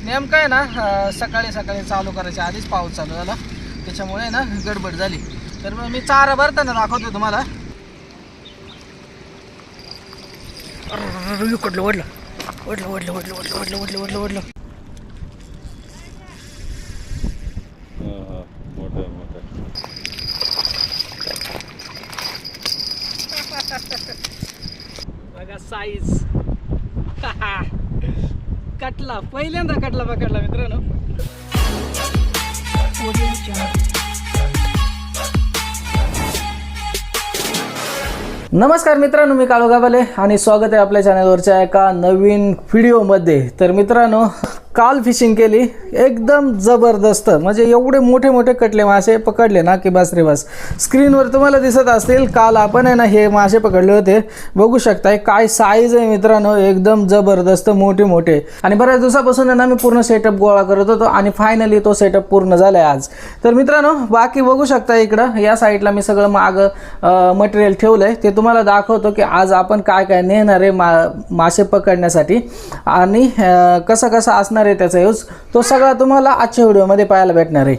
नेमकं आहे ना सकाळी सकाळी चालू करायच्या आधीच पाऊस चालू झाला, त्याच्यामुळे ना गडबड झाली. तर मग मी चारा भरताना दाखवतो तुम्हाला. इकडलं ओढलं ओढलं ओढलं ओढलं ओढलं ओढलं ओढलं ओढलं ओढलं. बघा साईज कटला, पहिल्यांदा कटला पकडला मित्रांनो. नमस्कार मित्रांनो, मी काळू गावाले आणि स्वागत आहे आपल्या चॅनलवरच्या एका नवीन व्हिडिओमध्ये. तर मित्रांनो, काल फिशिंग केली एकदम जबरदस्त, म्हणजे एवढे मोठे मोठे कटले मासे पकडले ना की बस रे बस. स्क्रीनवर तुम्हाला दिसत असतील, काल आपण आहे ना हे मासे पकडले होते. बघू शकताय काय साईज आहे मित्रांनो, एकदम जबरदस्त मोठे मोठे. आणि बऱ्याच दिवसापासून आहे ना मी पूर्ण सेटअप गोळा करत होतो आणि फायनली तो सेटअप पूर्ण झाला आहे आज. तर मित्रांनो, बाकी बघू शकता इकडं या साईडला मी सगळं मागं मटेरियल ठेवलं आहे, ते तुम्हाला दाखवतो की आज आपण काय काय नेणार आहे मासे पकडण्यासाठी आणि कसा कसा असणार आहे त्याचा यूज, तो सगळा तुम्हाला आजच्या व्हिडिओमध्ये पाहायला भेटणार आहे.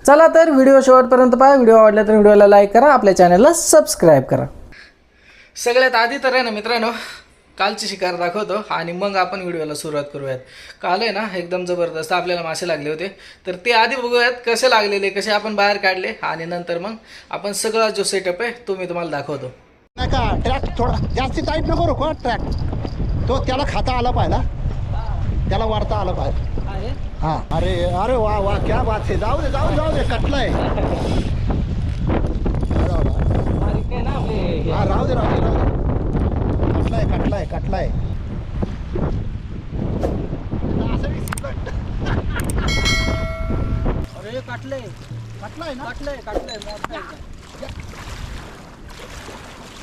चला तर व्हिडिओ शेवटपर्यंत पहा. व्हिडिओ आवडला तर व्हिडिओला लाईक करा, आपल्या चॅनलला सबस्क्राईब करा. सगळ्यात आधी तर आहे ना मित्रांनो, कालची शिकार दाखवतो आणि मग आपण व्हिडिओला सुरुवात करूयात. काल आहे ना एकदम जबरदस्त आपल्याला मासे लागले होते, तर ते आधी बघूयात कसे लागलेले, कसे आपण बाहेर काढले आणि नंतर मग आपण सगळा जो सेटअप आहे तो मी तुम्हाला दाखवतो. नका ट्रॅक थोडा जास्ती टाईट नको रखो ट्रॅक, तो त्याला खाता आला पाहिला, त्याला वाढता आलं पाहिजे. हां, अरे अरे वा वा क्या बात आहे. जाऊ दे जाऊ जाऊ दे, कटलाय. हा राहू दे राहू दे राहू दे, कटलाय कटलाय कटलाय. अरे काटले, कटलाय ना, काटले काटले.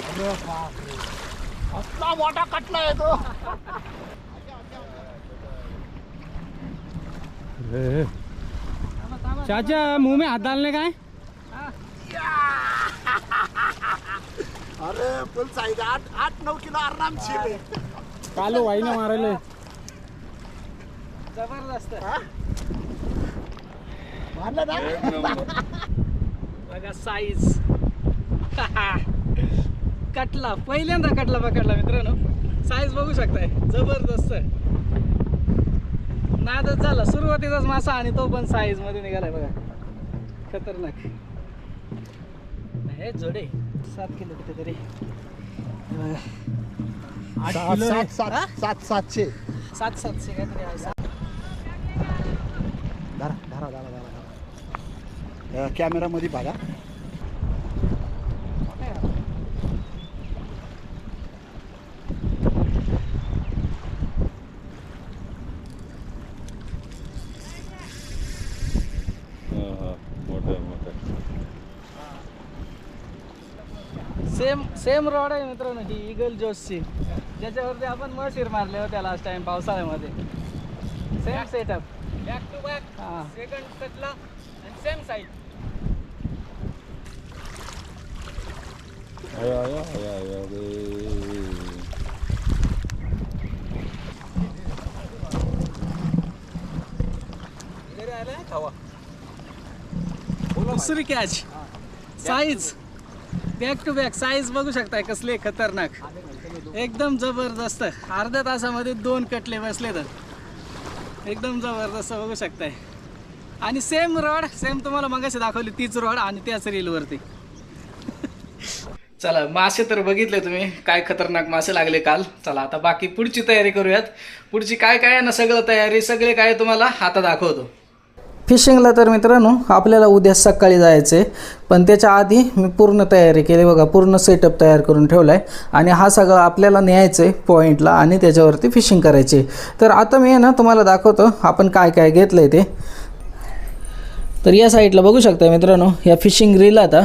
अरे बापरे, असला मोठा कटलाय तो. चाचा मुंह में हाथ डालने का है. अरे फुल साईज 8-9 किलो आराम छिले. कालो वाई ने मारले जबरदस्त मारलं ना. बघा साईज कटला, पहिल्यांदा कटला पकडला मित्रांनो. साईज बघू शकताय, जबरदस्त नादच झाला. सुरुवातीचाच मासा आणि तो पण साईज मध्ये निघालाय बघा, खतरनाक. हे जोडे 7 किलो कुठेतरी, 700 700 काहीतरी आहे. धरा धरा धरा धरा, कॅमेरामध्ये बघा. सेम रॉड आहे मित्रांनो, ही ईगल जोसची, ज्याच्यावरती आपण मशीर मारले होते लास्ट टाइम पावसाळ्यामध्ये. Same setup, back to back, second कटला आणि सेम साईज. दुसरी catch, size back to back. Size बघू शकताय कसले खतरनाक, एकदम जबरदस्त. अर्ध्या तासामध्ये 2 कटले बसले तर एकदम जबरदस्त बघू शकताय. आणि सेम रॉड, सेम तुम्हाला मगाशी दाखवली तीच रॉड आणि त्याच रीलवरती. चला, मासे तर बघितले तुम्ही, काय खतरनाक मासे लागले काल. चला आता बाकी पुढची तयारी करूयात. पुढची काय काय आहे ना सगळं तयारी, सगळे काय तुम्हाला आता दाखवतो. फिशिंगला तर मित्रांनो आपल्याला उद्या सकाळी जायचं आहे, पण त्याच्या आधी मी पूर्ण तयारी केली बघा. पूर्ण सेटअप तयार करून ठेवला आहे आणि हा सगळं आपल्याला न्यायचं आहे पॉईंटला आणि त्याच्यावरती फिशिंग करायची. तर आता मी ना तुम्हाला दाखवतो आपण काय काय घेतलं आहे ते. तर या साईडला बघू शकता मित्रांनो, या फिशिंग रील आता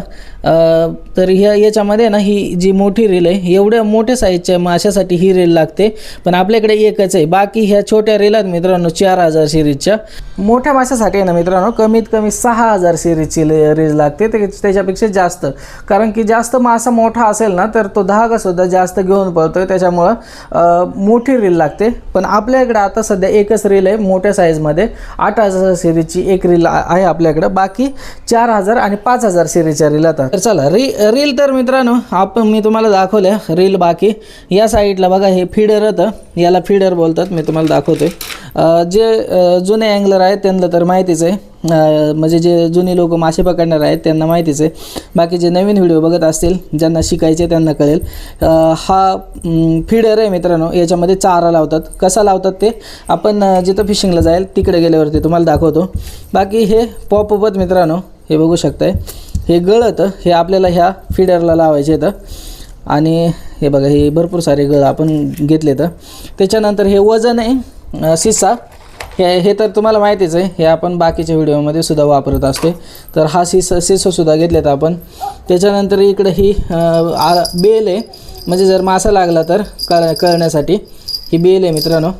तर याच्यामध्ये ना ही जी मोठी रील आहे, एवढ्या मोठ्या साईजच्या माशासाठी ही रील लागते, पण आपल्याकडे एकच आहे. बाकी ह्या छोट्या रील आहेत मित्रांनो 4000 सिरीजच्या. मोठ्या माशासाठी आहे ना मित्रांनो कमीत कमी 6000 सिरीजची रील लागते, त्याच्यापेक्षा जास्त. कारण की जास्त मासा मोठा असेल ना तर तो धागासुद्धा जास्त घेऊन पळतोय, त्याच्यामुळं मोठी रील लागते. पण आपल्याकडे आता सध्या एकच रील आहे मोठ्या साईजमध्ये. 8000 सिरीजची एक रील आहे आपल्याकडं, बाकी 4000 आणि 5000 सिरीजच्या रील आता. तर चला रील तर मित्रांनो मी तुम्हाला दाखवल्या रील. बाकी या साईडला बघा हे फीडर होतं, याला फीडर बोलतात, मी तुम्हाला दाखवतोय. जे जुने अँगलर आहेत त्यांना तर माहितीच आहे, म्हणजे जे जुनी लोक मासे पकडणार आहेत त्यांना माहितीच आहे. बाकी जे नवीन व्हिडिओ बघत असतील ज्यांना शिकायचे त्यांना कळेल. हा फीडर आहे मित्रांनो, याच्यामध्ये चारा लावतात. कसा लावतात ते आपण जिथं फिशिंगला जाईल तिकडे गेल्यावरती तुम्हाला दाखवतो. बाकी हे पॉपअप मित्रांनो, हे बघू शकताय, हे गळतं, हे आपल्याला ह्या फीडरला लावायचे येतं. आणि हे बघा हे भरपूर सारे गळ आपण घेतले. तर त्याच्यानंतर हे वजन आहे सिसा, हे तर तुम्हाला माहितीच आहे, हे आपण बाकीच्या व्हिडिओमध्ये सुद्धा वापरत असतो. तर हा सिसोसुद्धा घेतलेत आपण. त्याच्यानंतर इकडे ही बेल आहे, म्हणजे जर मासा लागला तर कळण्यासाठी ही बेल आहे मित्रांनो.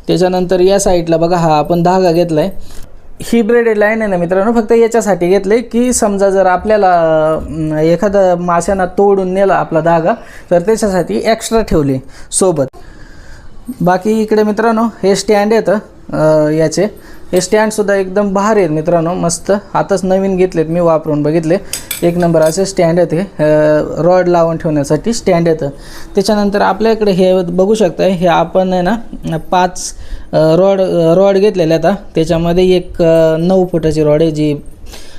त्याच्यानंतर या साईडला बघा हा आपण धागा घेतला आहे. ही ब्रेडेड लाईन आहे ना मित्रांनो, फक्त याच्यासाठी घेतले की समजा जर आपल्याला एखादा माशांना तोडून नेला आपला धागा तर त्याच्यासाठी एक्स्ट्रा ठेवली सोबत. बाकी इकडे मित्रांनो हे स्टँड येतं याचे, हे स्टँडसुद्धा एकदम भारी आहेत मित्रांनो, मस्त. आताच नवीन घेतलेत मी, वापरून बघितले, एक नंबर असे स्टँड येते. रॉड लावून ठेवण्यासाठी स्टँड येतं. त्याच्यानंतर आपल्याकडे हे बघू शकताय, हे आपण आहे ना 5 रॉड घेतलेले आता. त्याच्यामध्ये एक 9 फुटाची रॉड आहे जी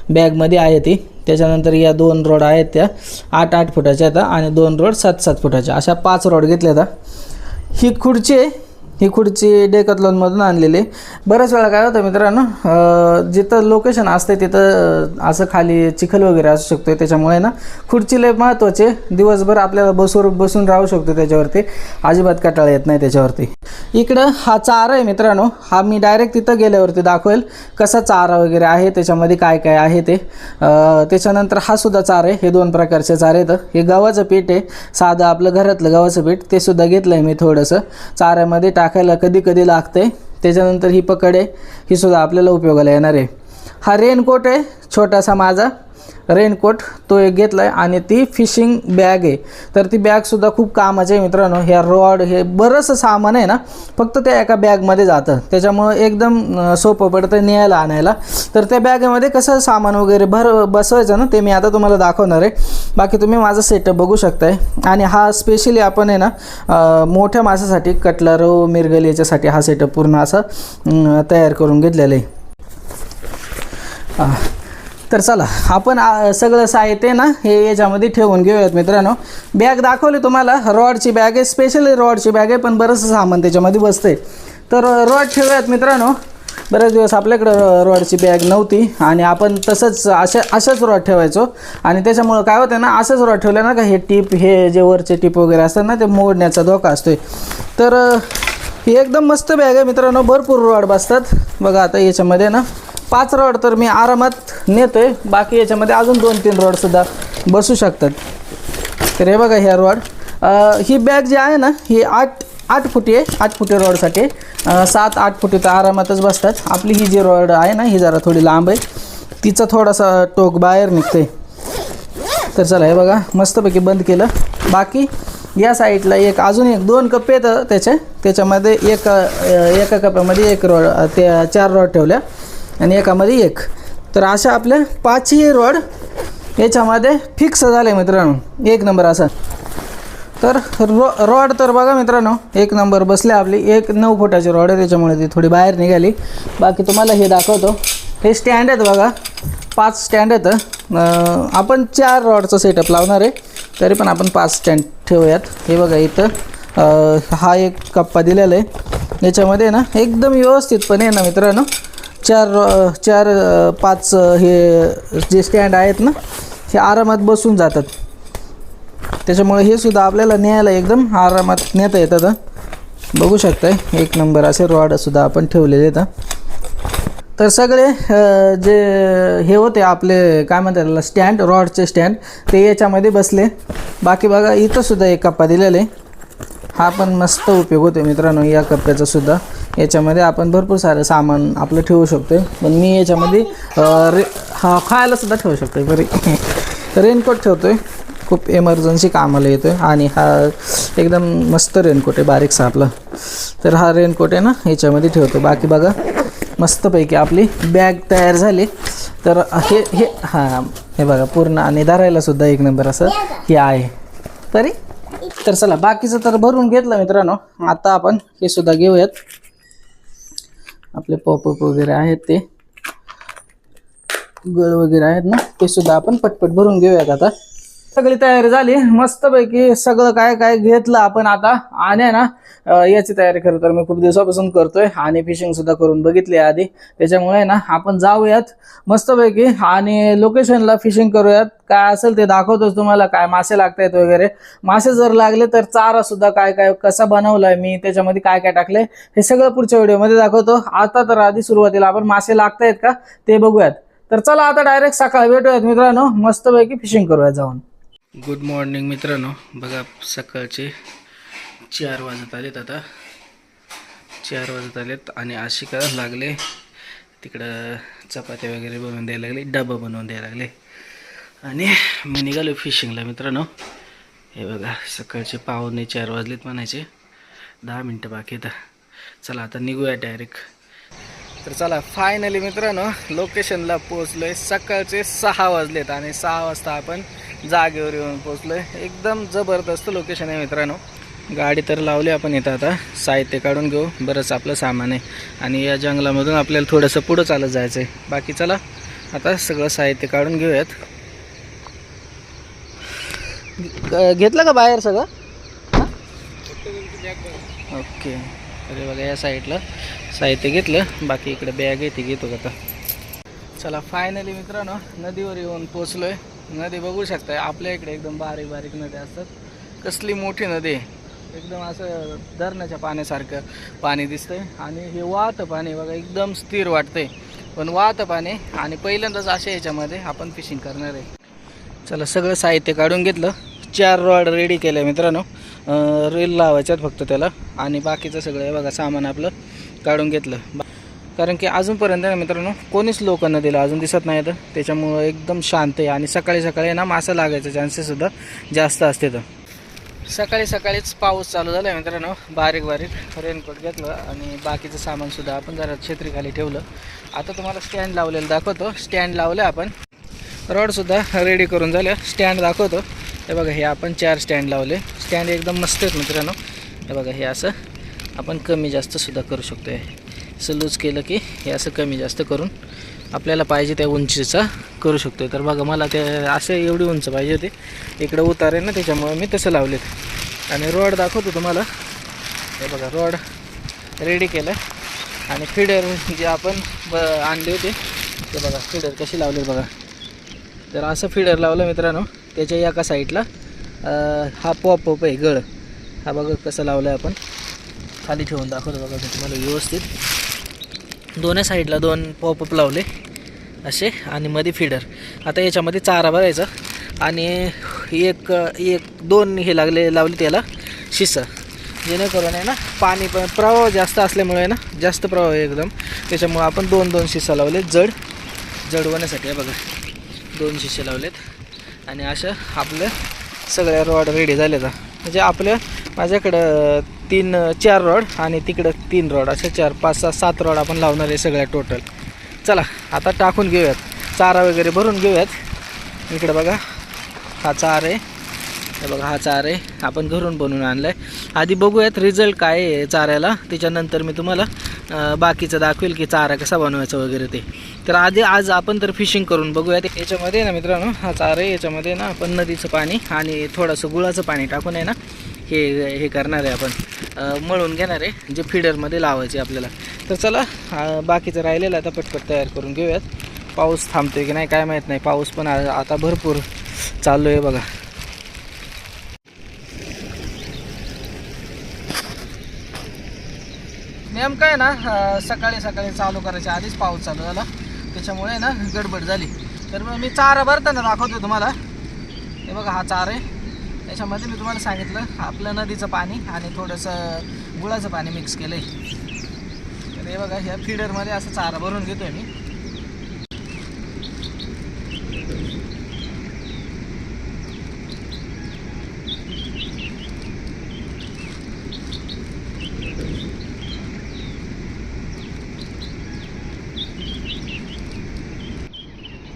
बॅगमध्ये आहे ती. त्याच्यानंतर या 2 रॉड आहेत त्या 8-8 फुटाच्या आता, आणि 2 रॉड 7-7 फुटाच्या, अशा 5 रॉड घेतल्या आता. ही खुर्ची आहे, ही खुर्ची डेकॅथलॉनमधून आणलेली. बऱ्याच वेळा काय होतं मित्रांनो, जिथं लोकेशन असते तिथं असं खाली चिखल वगैरे असू शकतो, त्याच्यामुळे ना खुर्ची लय महत्त्वाचे. दिवसभर आपल्याला बसून राहू शकतो त्याच्यावरती, अजिबात कंटाळा येत नाही त्याच्यावरती. इकडं हा चारा आहे मित्रांनो, हा मी डायरेक्ट तिथं गेल्यावरती दाखवेल कसा चारा वगैरे आहे, त्याच्यामध्ये काय काय आहे ते. त्याच्यानंतर हा सुद्धा चारा आहे, हे 2 प्रकारचे चारे आहेत. हे गव्हाचं पीठ आहे, साधं आपलं घरातलं गव्हाचं पीठ, ते सुद्धा घेतलं आहे मी थोडंसं चाऱ्यामध्ये टाकायला, कधी कधी लागतं आहे. त्याच्यानंतर ही पकड आहे, ही सुद्धा आपल्याला उपयोगाला येणार आहे. हा रेनकोट आहे छोटासा माझा रेनकोट, तो एक घेतला आहे. आणि ती फिशिंग बॅग आहे, तर ती बॅगसुद्धा खूप कामाची आहे मित्रांनो. ह्या रॉड हे बरंचसं सामान आहे ना फक्त त्या एका बॅगमध्ये जातं, त्याच्यामुळं एकदम सोपं पडतं न्यायला आणायला. तर त्या बॅगेमध्ये कसं सामान वगैरे बसवायचं ना ते मी आता तुम्हाला दाखवणार आहे. बाकी तुम्ही माझा सेटअप बघू शकताय. आणि हा स्पेशली आपण आहे ना मोठ्या माशासाठी कटला, रव, मिरगल याच्यासाठी हा सेटअप पूर्ण असा तयार करून घेतलेला आहे. तर चला आपण सगळं साहित्य ना हे याच्यामध्ये ठेवून घेऊयात मित्रांनो. बॅग दाखवली तुम्हाला, रॉडची बॅग आहे, स्पेशली रॉडची बॅग आहे, पण बरंचसं सामान त्याच्यामध्ये बसतंय. तर रॉड ठेवूयात मित्रांनो. बरेच दिवस आपल्याकडं रॉडची बॅग नव्हती आणि आपण तसंच अशाच रॉड ठेवायचो. आणि त्याच्यामुळं काय होतं ना, असंच रॉड ठेवलं ना का हे टिप, हे जे वरचे टिप वगैरे असतात ना ते मोडण्याचा धोका असतोय. तर ही एकदम मस्त बॅग आहे मित्रांनो, भरपूर रॉड बसतात. बघा आता याच्यामध्ये ना 5 रॉड तर मी आरामात नेतोय, बाकी याच्यामध्ये अजून 2-3 रॉडसुद्धा बसू शकतात. तर हे बघा ह्या रॉड, ही बॅग जी आहे ना ही 8 फुटी आहे. 8 फुटी रॉडसाठी 7-8 फुटी तर आरामातच बसतात. आपली ही जी रॉड आहे ना ही जरा थोडी लांब आहे, तिचा थोडासा टोक बाहेर निघते. तर चला हे बघा मस्तपैकी बंद केलं. बाकी या साईडला अजून 2 कप येतं त्याच्यामध्ये एका कपामध्ये 1 रॉड, ते 4 रॉड ठेवल्या आणि एकामध्ये 1. तर अशा आपल्या 5ही रॉड याच्यामध्ये फिक्स झाले मित्रांनो, 1 नंबर असा. तर रॉड तर बघा मित्रांनो 1 नंबर बसले आपली. 9 फुटाची रॉड आहे, त्याच्यामुळे ती थोडी बाहेर निघाली. बाकी तुम्हाला हे दाखवतो, हे स्टँड आहेत बघा, 5 स्टँड आहेत. आपण 4 रॉडचं सेटअप लावणार आहे, तरी पण आपण 5 स्टँड ठेवूयात. हे बघा इथं हा एक कप्पा दिलेला आहे, याच्यामध्ये ना एकदम व्यवस्थितपणे आहे ना मित्रांनो 4-5 हे जे स्टँड आहेत ना हे आरामात बसून जातात. त्याच्यामुळे हे सुद्धा आपल्याला न्यायला एकदम आरामात नेता येतात. बघू शकताय 1 नंबर असे रॉडसुद्धा आपण ठेवलेले आहेत. तर सगळे जे हे होते आपले काय म्हणतात त्याला स्टँड, रॉडचे स्टँड, ते याच्यामध्ये बसले. बाकी बघा इथं सुद्धा एक कप्पा दिलेला आहे. हा पण मस्त उपयोग होतो मित्रांनो या कप्प्याचा सुद्धा. याच्यामध्ये आपण भरपूर सारं सामान आपलं ठेवू शकतो. पण मी याच्यामध्ये हा खायला सुद्धा ठेवू शकतो. बरी रेनकोट ठेवतो आहे, खूप एमर्जन्सी कामाला येतो आहे. आणि हा एकदम मस्त रेनकोट आहे बारीकसा आपला. तर हा रेनकोट आहे ना याच्यामध्ये ठेवतो. बाकी बघा मस्तपैकी आपली बॅग तयार झाली. तर हे हां हे बघा पूर्ण, आणि धरायला सुद्धा एक नंबर असं हे आहे तरी. तर चला बाकीचं तर भरून घेतलं मित्रांनो. आता आपण हे सुद्धा घेऊयात. आपले पॉपअप वगैरे आहेत, ते गळ वगैरे आहेत ना, ते सुद्धा आपण पटपट भरून घेऊयात. आता सगळी तयारी झाली मस्तपैकी. सगळं काय काय घेतलं आपण आता. आणि ना याची तयारी खरं तर मी खूप दिवसापासून करतोय आणि फिशिंग सुद्धा करून बघितली आधी. त्याच्यामुळे ना आपण जाऊयात मस्तपैकी आणि लोकेशनला फिशिंग करूयात. काय असेल ते दाखवतोच तुम्हाला, काय मासे लागतायत वगैरे. मासे जर लागले तर चारा सुद्धा काय काय कसा बनवलाय मी, त्याच्यामध्ये काय काय टाकलंय, हे सगळं पुढच्या व्हिडिओमध्ये दाखवतो. आता तर आधी सुरुवातीला आपण मासे लागतायत का ते बघूयात. तर चला आता डायरेक्ट सकाळी भेटूयात मित्रांनो, मस्तपैकी फिशिंग करूयात जाऊन. गुड मॉर्निंग मित्रांनो. बघा सकाळचे 4 वाजत आलेत. आता 4 वाजत आलेत आणि आशिका लागले तिकडं चपात्या वगैरे बनवून द्यायला लागले, डबा बनवून द्यायला लागले. आणि मी निघालो फिशिंगला मित्रांनो. हे बघा सकाळचे 3:45 वाजलेत म्हणायचे, 10 मिनटं बाकी आहेत. चला आता निघूया डायरेक्ट. तर चला फायनली मित्रांनो लोकेशनला पोहोचलोय. सकाळचे 6 वाजलेत आणि 6 वाजता आपण जागेवर येऊन पोहोचलोय. एकदम जबरदस्त लोकेशन आहे मित्रांनो. गाडी तर लावली आपण इथं. आता साहित्य काढून घेऊ, बरंच आपलं सामान आहे. आणि या जंगलामधून आपल्याला थोडंसं पुढं चालत जायचं आहे. बाकी चला आता सगळं साहित्य काढून घेऊयात. घेतलं का बाहेर सगळं? ओके. अरे बघा या साईडला साहित्य घेतलं, बाकी इकडे बॅग आहे ती घेतो आता. चला फायनली मित्रांनो नदीवर येऊन पोचलोय. नदी बघू शकताय आपल्या इकडे एकदम बारीक बारीक नद्या असतात. कसली मोठी नदी आहे, एकदम असं धरणाच्या पाण्यासारखं पाणी दिसतंय. आणि हे वाहतं पाणी बघा, एकदम स्थिर वाटतंय पण वाहतं पाणी. आणि पहिल्यांदाच अशा याच्यामध्ये आपण फिशिंग करणार आहे. चला सगळं साहित्य काढून घेतलं. 4 रॉड रेडी केलं मित्रांनो. रील लावायच्यात फक्त त्याला. आणि बाकीचं सगळं हे बघा सामान आपलं काढून घेतलं. कारण की अजूनपर्यंत ना मित्रांनो कोणीच लोक नदीला अजून दिसत नाही तर त्याच्यामुळं एकदम शांत आहे. आणि सकाळी सकाळी ना मासा लागायचे चान्सेससुद्धा जास्त असते. तर सकाळी सकाळीच पाऊस चालू झाला आहे मित्रांनो, बारीक बारीक. रेनकोट घेतलं आणि बाकीचं सामानसुद्धा आपण जरा छत्रीखाली ठेवलं. आता तुम्हाला स्टँड लावलेलं दाखवतो. स्टँड लावलं आपण, रॉडसुद्धा रेडी करून झालं. स्टँड दाखवतो. हे बघा हे आपण 4 स्टँड लावले. स्टँड एकदम मस्त आहेत मित्रांनो. हे बघा हे असं आपण कमी जास्तसुद्धा करू शकतो. असं लूज केलं की हे असं कमी जास्त करून आपल्याला पाहिजे त्या उंचीचा करू शकतो. तर बघा मला ते असं एवढी उंच पाहिजे होती, इकडं उतार आहे ना त्याच्यामुळे मी तसं लावलेत. आणि रॉड दाखवतो तुम्हाला. हे बघा रॉड रेडी केलं. आणि फिडर जे आपण आणले होते ते बघा फिडर कशी लावले बघा. तर असं फिडर लावलं मित्रांनो. त्याच्या एका साईडला हा पॉपअप आहे गळ, हा बघा कसं लावलं आहे आपण. खाली ठेवून दाखवतो बघा तुम्हाला व्यवस्थित. दोन्ही साईडला 2 पॉपअप लावले असे आणि मध्ये फिडर. आता याच्यामध्ये चारा भरायचा आणि एक 2 हे लावले त्याला शिसा, जेणेकरून आहे ना पाणी पण प्रवाह जास्त असल्यामुळे ना जास्त प्रवाह आहे एकदम, त्याच्यामुळे आपण 2 शिसा लावले जड होण्यासाठी. आहे बघा 2 शिसे लावलेत. आणि अशा आपल्या सगळ्या रॉड रेडी झाल्या. म्हणजे माझ्याकडं 4 रॉड आणि तिकडं 3 रॉड, अशा 4, 5, 6, 7 रॉड आपण लावणार आहे सगळ्या टोटल. चला आता टाकून घेऊयात, चारा वगैरे भरून घेऊयात. इकडं बघा हा चार आहे. हे बघा हा चार आहे, आपण घरून बनवून आणला आहे. आधी बघूयात रिझल्ट काय आहे चाऱ्याला, त्याच्यानंतर मी तुम्हाला बाकीचं दाखवेल की चारा कसा बनवायचा वगैरे ते. तर आज आपण तर फिशिंग करून बघूयात. याच्यामध्ये ना मित्रांनो हा चारा आहे, याच्यामध्ये ना आपण नदीचं पाणी आणि थोडंसं गुळाचं पाणी टाकून आहे ना हे करणार आहे आपण, मळून घेणार आहे, जे फिडरमध्ये लावायचे आपल्याला. तर चला बाकीचं राहिलेलं आता पटपट तयार करून घेऊयात. पाऊस थांबतोय की नाही काय माहीत नाही, पाऊस पण आता भरपूर चालू आहे बघा. नेमकं आहे ना सकाळी सकाळी चालू करायच्या आधीच पाऊस चालू झाला, त्याच्यामुळे ना गडबड झाली. तर मग मी चारा भरताना दाखवतो तुम्हाला. हे बघा हा चारा आहे, त्याच्यामध्ये मी तुम्हाला सांगितलं आपलं नदीचं पाणी आणि थोडंसं गुळाचं पाणी मिक्स केलं आहे. तर हे बघा ह्या फीडरमध्ये असं चारा भरून घेतो आहे मी.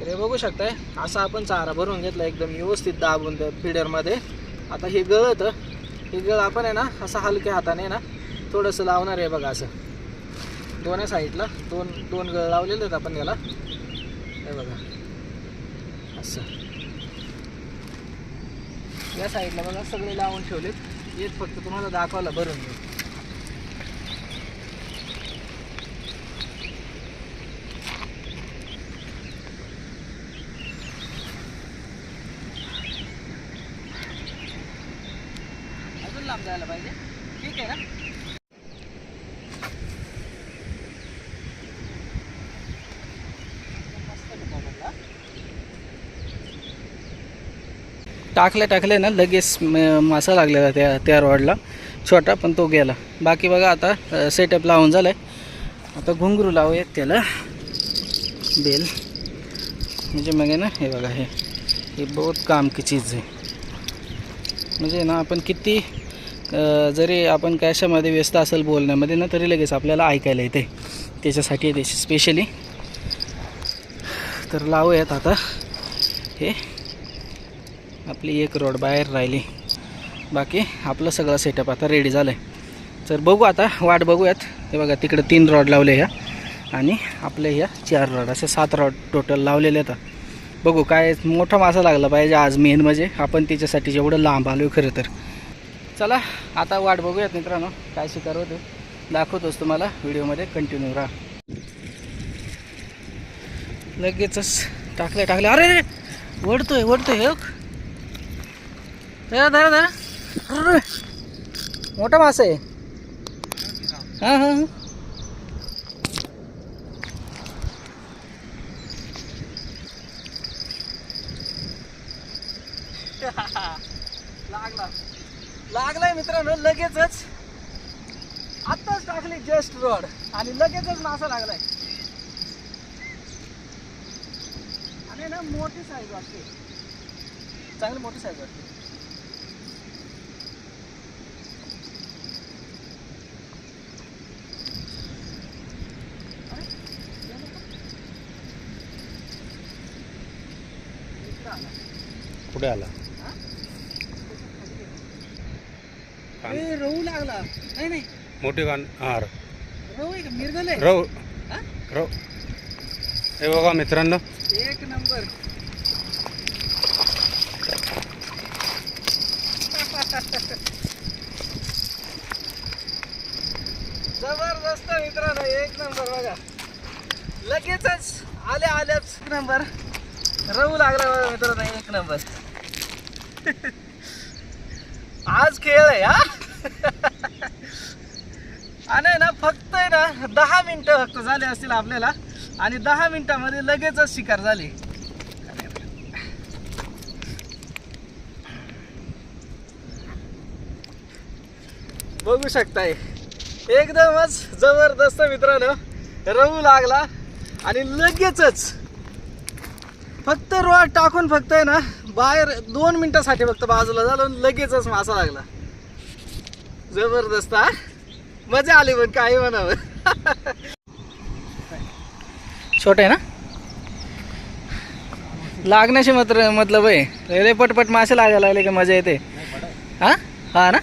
हे बघू शकताय असा आपण चारा भरून घेतला एकदम व्यवस्थित दाबून त्या फीडरमध्ये. आता हे गळतं, हे गळ आपण आहे ना असं हलक्या हाताने ना थोडंसं लावणार आहे बघा. असं दोन्ही साईडला दोन गळ लावलेले आहेत आपण याला. हे बघा असं या साईडला बघा सगळे लावून ठेवलेत. हेच फक्त तुम्हाला दाखवायला भरून घेऊ. लांब जायला पाहिजे, ठीक आहे ना. टाकले ना लगेच मासा लागलेला त्या रॉडला छोटा, पण तो गेला. बाकी बघा आता सेटअप लावून झालाय. आता घुंगरू लावूयात त्याला, बेल म्हणजे मग आहे ना. हे बघा हे बहुत काम की चीज आहे. म्हणजे ना आपण किती जरी आपण कशामध्ये व्यस्त असेल बोलण्यामध्ये ना, तरी लगेच आपल्याला ऐकायला येते. त्याच्यासाठी आहे त्याची स्पेशली. तर लावूयात आता. हे आपली एक रॉड बाहेर राहिली, बाकी आपलं सगळं सेटअप आता रेडी झालं आहे. तर बघू आता, वाट बघूयात. हे बघा तिकडे 3 रॉड लावले ह्या, आणि आपल्या ह्या 4 रॉड, असे 7 रॉड टोटल लावलेले आहेत. बघू काय मोठा मासा लागला पाहिजे आज. मेन म्हणजे आपण त्याच्यासाठी जेवढं लांब आलो आहे खरं तर. चला आता वाट बघूयात मित्रांनो, काय शिकार होते दाखवतोच तुम्हाला व्हिडिओमध्ये. कंटिन्यू राहा. लगेचच टाकले. अरे वडतोय हे धरा. अरे मोठा मासा आहे. हां लागलाय मित्रांनो. लगेचच आत्ताच टाकली जस्ट रॉड आणि लगेचच मासा लागलाय. आणि ना मोठी साईज वाटते, चांगली मोठी साईज वाटते. कुठे आला? रहू लागला. नाही मोठी कान. हा रहू आहे का? मिरगल आहे. रव हे बघा मित्रांनो, एक नंबर. जबरदस्त मित्रांनो, एक नंबर. बघा लगेचच आल्याच नंबर रहू लागला बघा मित्रांनो, एक नंबर. आज खेळ आहे हा. आणि ना फक्त आहे ना 10 मिनिटं फक्त झाले असतील आपल्याला, आणि 10 मिनिटामध्ये लगेचच शिकार झाली. बघू शकताय एकदमच जबरदस्त मित्रांनो. रहू लागला आणि लगेचच फक्त रॉड टाकून फक्त आहे ना बाहेर 2 मिनिटासाठी फक्त बाजूला झालं, लगेचच मासा लागला. जबरदस्त हा, मजा आली. पण काही म्हणावं. छोट आहे ना, लागण्याशी मतलब आहे. रे पटपट मासे लागायला लागले की मजा येते. हा ना.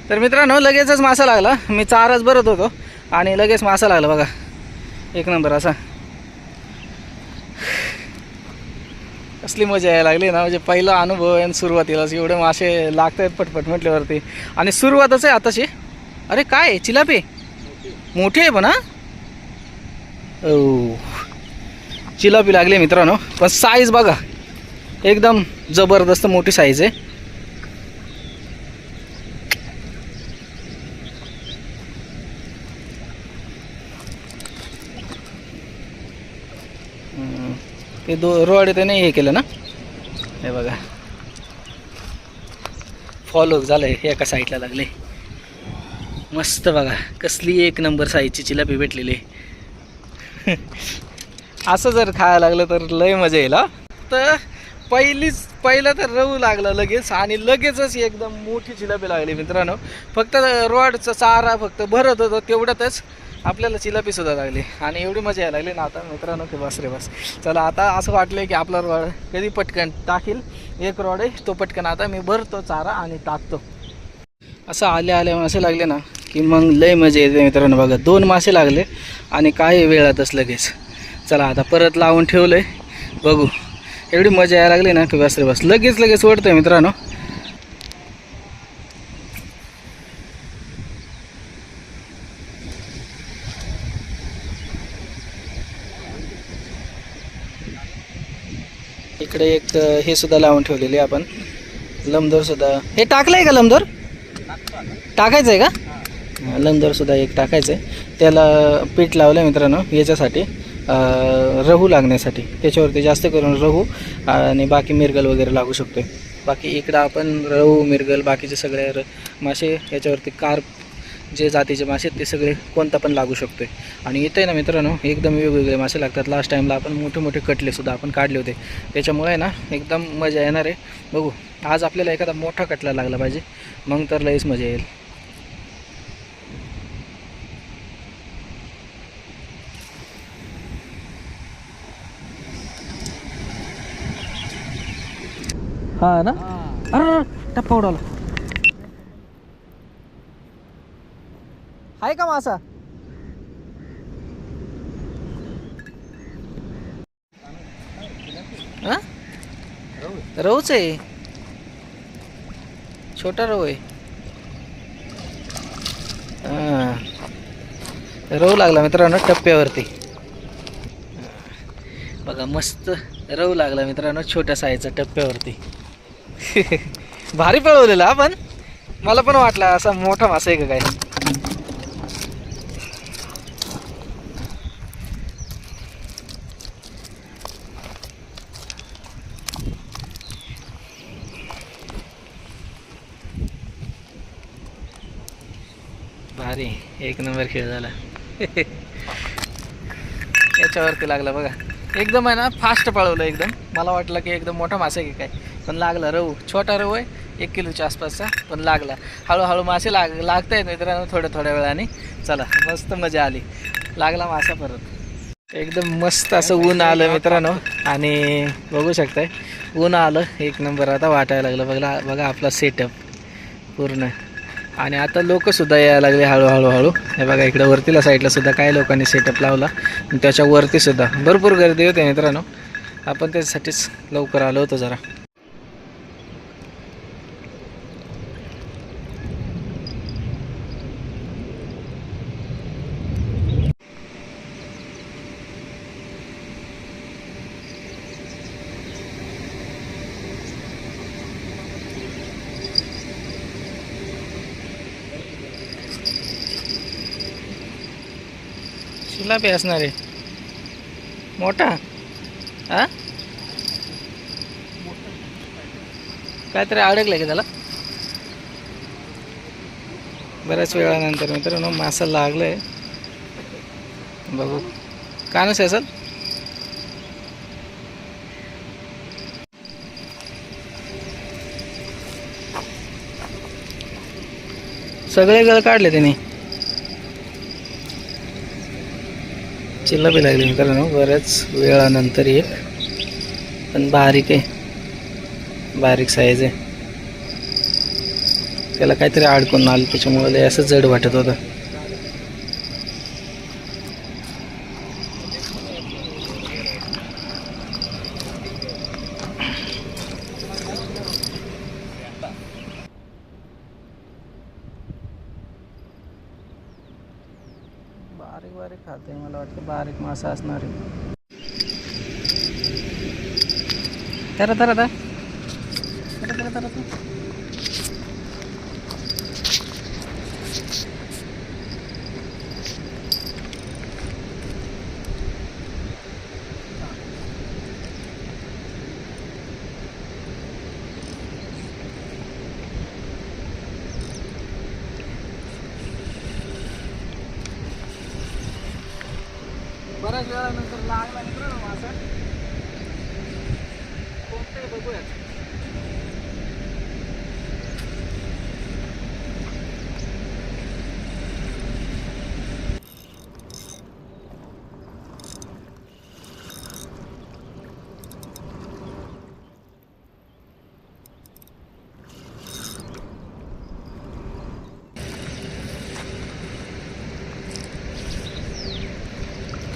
तर मित्रांनो लगेचच मासा लागला. मी चाराच भरत होतो आणि लगेच मासा लागला बघा. एक नंबर असा. कसली मजा यायला लागली ना. म्हणजे पहिला अनुभव आहे आणि सुरुवातीलाच एवढे मासे लागत आहेत पटपट म्हटल्यावरती. आणि सुरुवातच आहे आताशी. अरे काय आहे? चिलापी मोठी आहे पण. हा चिलापी लागली मित्रांनो. पण साईज बघा एकदम जबरदस्त मोठी साईज आहे. ते रोड त्याने हे केलं ना, हे बघा फॉलो झालंय, एका साईडला लागले. मस्त बघा कसली एक नंबर साईजची चिलापी भेटलेली. असं जर खायला लागलं तर लय मजा येईल. तर पहिलं तर रहू लागलं लगेच आणि लगेचच एकदम मोठी चिलापी लागली मित्रांनो. फक्त रोडचा चारा फक्त भरत होतं तेवढ्यातच आपल्याला चिलापीसुद्धा लागली आणि एवढी मजा यायला लागली ना आता मित्रांनो की बस रे बस. चला आता असं वाटलं की आपला रॉड कधी पटकन टाकील. एक रॉड आहे तो पटकन आता मी भरतो चारा आणि टाकतो. असं आले मासे लागले ना की मग लय मजा येते मित्रांनो. बघा 2 मासे लागले आणि काही वेळातच लगेच. चला आता परत लावून ठेवलं आहे, बघू. एवढी मजा यायला लागली ना की बस रे बस. लगेच ओढतोय मित्रांनो. इकडे एक हे सुद्धा लावून ठेवलेले आपण, लमदोर सुद्धा. हे टाकलंय का लमदोर? टाकायचं आहे का? लमदोर सुद्धा एक टाकायचं आहे. त्याला पीठ लावलं आहे मित्रांनो याच्यासाठी, रहू लागण्यासाठी. त्याच्यावरती जास्त करून रहू आणि बाकी मिरगल वगैरे लागू शकतो. बाकी इकडं आपण रहू मिरगल बाकीचे सगळे मासे याच्यावरती, कार्प जे जातीचे मासे ते सगळे कोणता पण लागू शकतो. आणि इथे ना मित्रांनो एकदम वेगवेगळे मासे लागतात. लास्ट टाईमला आपण मोठे कटलेसुद्धा आपण काढले होते. त्याच्यामुळे ना एकदम मजा येणार आहे. बघू आज आपल्याला एखादा मोठा कटला लागला पाहिजे, मग तर लईच मजा येईल. हा ना, अरे टप्पा उडाला. आहे का मासा? हा रहूच आहे, छोटा रहू आहे. रहू लागला मित्रांनो टप्प्यावरती. बघा मस्त रहू लागला मित्रांनो छोट्या साईजचा टप्प्यावरती. भारी पळवलेला पण मला पण वाटला असा मोठा मासा आहे का काय. भारी एक नंबर खेळ झाला. याच्यावरती लागला बघा. एकदम आहे ना फास्ट पळवलं एकदम. मला वाटलं की एकदम मोठा मासा आहे की काय, पण लागला रहू. छोटा रहू आहे 1 किलोच्या आसपासचा, पण लागला. हळूहळू मासे लागत आहेत मित्रांनो थोड्या वेळाने. चला मस्त मजा आली. लागला मासा परत. एकदम मस्त असं ऊन आलं मित्रांनो आणि बघू शकताय ऊन आलं एक नंबर. आता वाटायला लागलं बघा आपला सेटअप पूर्ण. आणि आता लोकसुद्धा यायला लागले हळूहळू. हे बघा इकडे वरतीला साईडला सुद्धा काही लोकांनी सेटअप लावला. त्याच्यावरती सुद्धा भरपूर गर्दी होते मित्रांनो. आपण त्याच्यासाठीच लवकर आलो होतो जरा. चिलापी असणार आहे मोठा. हा काहीतरी अडकलं की त्याला. बऱ्याच वेळानंतर मित्रांनो मासा लागलाय. बघू का नसे असेल. सगळे गळ काढले त्याने. चिल्लापी लागली मित्रांनो बऱ्याच वेळानंतर एक, पण बारीक आहे, बारीक साईज आहे. त्याला काहीतरी अडकून आलं त्याच्यामुळे असं जड वाटत होतं. बारीक खाते मला वाटतं बारीक मासा असणार आहे. तर बऱ्याच वेळानंतर लागला मित्रांनो मासा. कोणते बघूयात.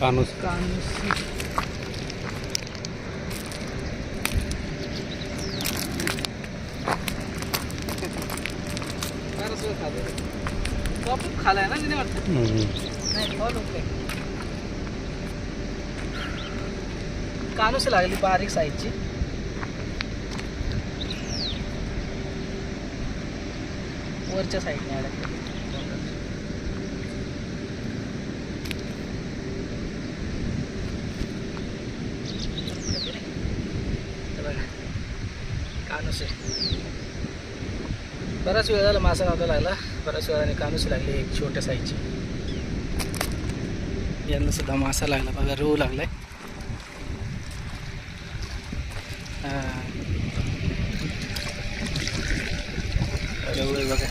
कानूस खालाय ना तिने वाटतं. नाही फॉल होते. कानूस लागली बारीक साईजची. वरच्या साईडने अडकली. कानूस आहे. बराच वेळ झाला मासा नव्हता लागला. बऱ्याच वेळाने कानूस लागली एक छोट्या साईजची. यांना सुद्धा मासा लागला बघा. रोहू लागलाय. रोहू आहे बघा.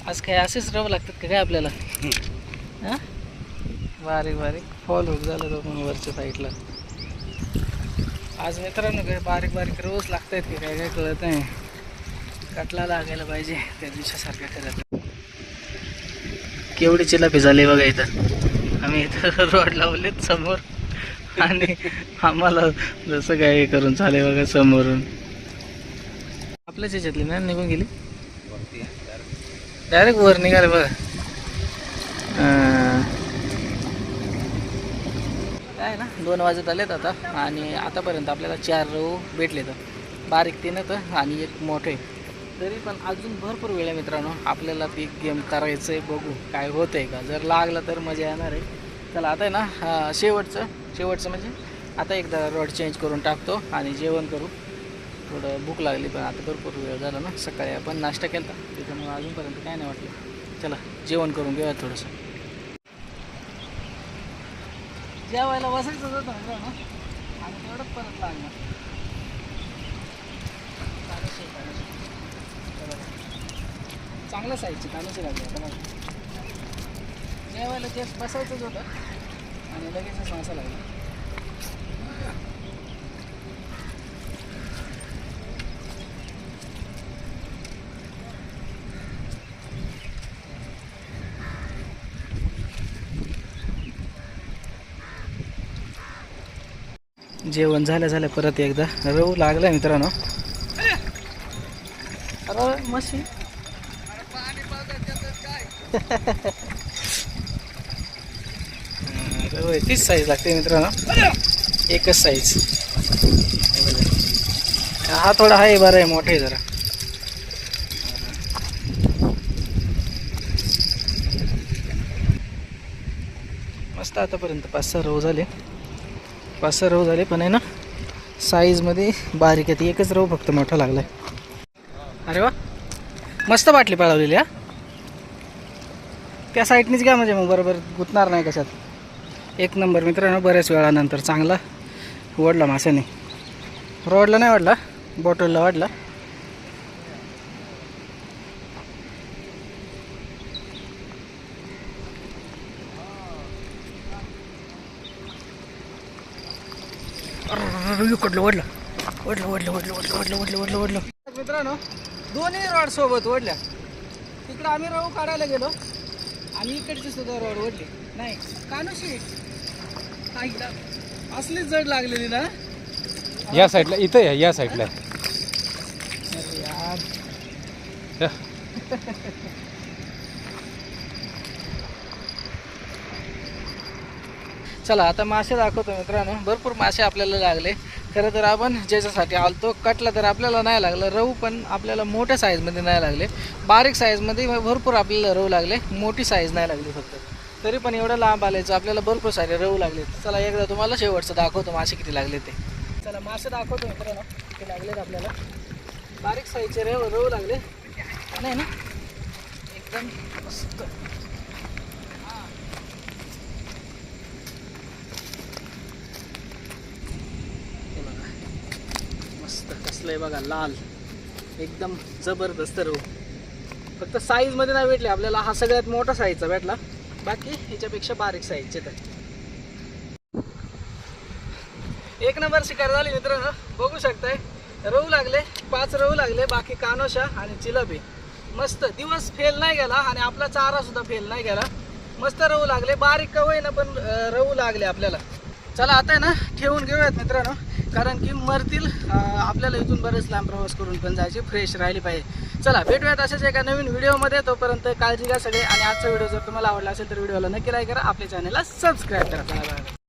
आज काय असेच राहावं लागतात का काय आपल्याला. हां बारीक बारीक फॉल होत झालं तो पण वरच्या साईडला. आज मित्रांनो काय बारीक बारीक रोज लागत आहेत की काय काय कळत नाही. कटला लागायला पाहिजे त्या दिवसासारख्या करत. केवढी चिलापी झाली बघा इथं. आम्ही इथं रोड लावलेत समोर आणि आम्हाला जसं काय करून चाले बघा समोरून. आपल्याच ह्याच्यातली ना निघून गेली. डायरेक्ट वर निघाले बघा. काय ना 2 वाजत आलेत आता आणि आतापर्यंत आपल्याला 4 रोहू भेटले. तर बारीक 3 तर आणि एक मोठे. तरी पण अजून भरपूर वेळ आहे मित्रांनो. आपल्याला बिग गेम करायचं आहे. बघू काय होतं आहे का. जर लागलं तर मजा येणार आहे. चला आता आहे ना शेवटचं म्हणजे आता एकदा रॉड चेंज करून टाकतो आणि जेवण करू. थोडं भूक लागली पण आता भरपूर वेळ झाला ना. सकाळी आपण नाश्ता केला त्याच्यामुळे अजूनपर्यंत काय नाही वाटलं. चला जेवण करून घेऊया थोडंसं. जेवायला बसायचं होतं ना आणि तेवढंच परत लागणार. चांगल्या साईजची कानूची लागली आता मला. जेवायला जस्ट बसायचंच होतं आणि लगेचच मासा लागला. जेवण झालं परत एकदा रोहू लागला मित्रांनो. अरे मशी तीच साईज लागते मित्रांनो. एकच साईज. हा थोडा आहे बरं आहे. मोठे जरा. मस्त आतापर्यंत 5-6 रोहू झाले. 5-6 रोहू झाले पण आहे ना साईजमध्ये बारीक आहे. एकच रोहू फक्त मोठा लागलाय. अरे वा मस्त बाटली पळवलेली. हा त्या साईडनीच घ्या म्हणजे मग बरोबर गुतणार नाही कशात. एक नंबर मित्रांनो. बऱ्याच वेळानंतर चांगला वडला माशाने. रोडला नाही वाढला बॉटलला वाढला. वडलं मित्रांनो. दोन्ही रॉड सोबत ओढल्या. तिकडं आम्ही रोहू काढायला गेलो आणि इकडची सुद्धा रॉड ओढली. नाही कानूशी असलीच जड लागलेली ना. या साईडला इथं या साईडला. अरे यार चला आता मासे दाखवतो मित्रांनो. भरपूर मासे आपल्याला लागले. खरं तर आपण ज्याच्यासाठी आलतो कटला तर आपल्याला नाही लागलं. रोहू पण आपल्याला मोठ्या साईजमध्ये नाही लागले. बारीक साईजमध्ये भरपूर आपल्याला रोहू लागले. मोठी साईज नाही लागली फक्त. तरी पण एवढं लांब आल्याचं आपल्याला भरपूर सारे रहू लागले. चला एकदा तुम्हाला शेवटचं दाखवतो मासे किती लागले ते. चला मासे दाखवतो मित्रांनो किती लागलेत आपल्याला. बारीक साईजचे रहू लागले नाही ना, एकदम मस्त. हे बघा मस्त कसलं आहे बघा, लाल एकदम जबरदस्त रहू. फक्त साईजमध्ये नाही भेटले आपल्याला, हा सगळ्यात मोठा साईजचा भेटला, बाकी ह्याच्यापेक्षा बारीक साईजचे. तर एक नंबर शिकार झाली मित्रांनो, बघू शकताय. रहू लागले 5 रहू लागले, बाकी कानोशा आणि चिलबी. मस्त दिवस फेल नाही गेला आणि आपला चारा सुद्धा फेल नाही गेला. मस्त रहू लागले, बारीक का होईना पण रहू लागले आपल्याला. चला आता आहे ना ठेवून घेऊयात मित्रांनो, कारण की मरतील. आपल्याला इथून बरेच लांब प्रवास करून पण जायची, फ्रेश राहिली पाहिजे. चला भेटूयात अशाच एका नवीन व्हिडिओमध्ये. तोपर्यंत काळजी घ्या सगळे. आणि आजचा व्हिडिओ जर तुम्हाला आवडला असेल तर व्हिडिओला नक्की लाईक करा, आपल्या चॅनलला सबस्क्राईब करा. चला बाय.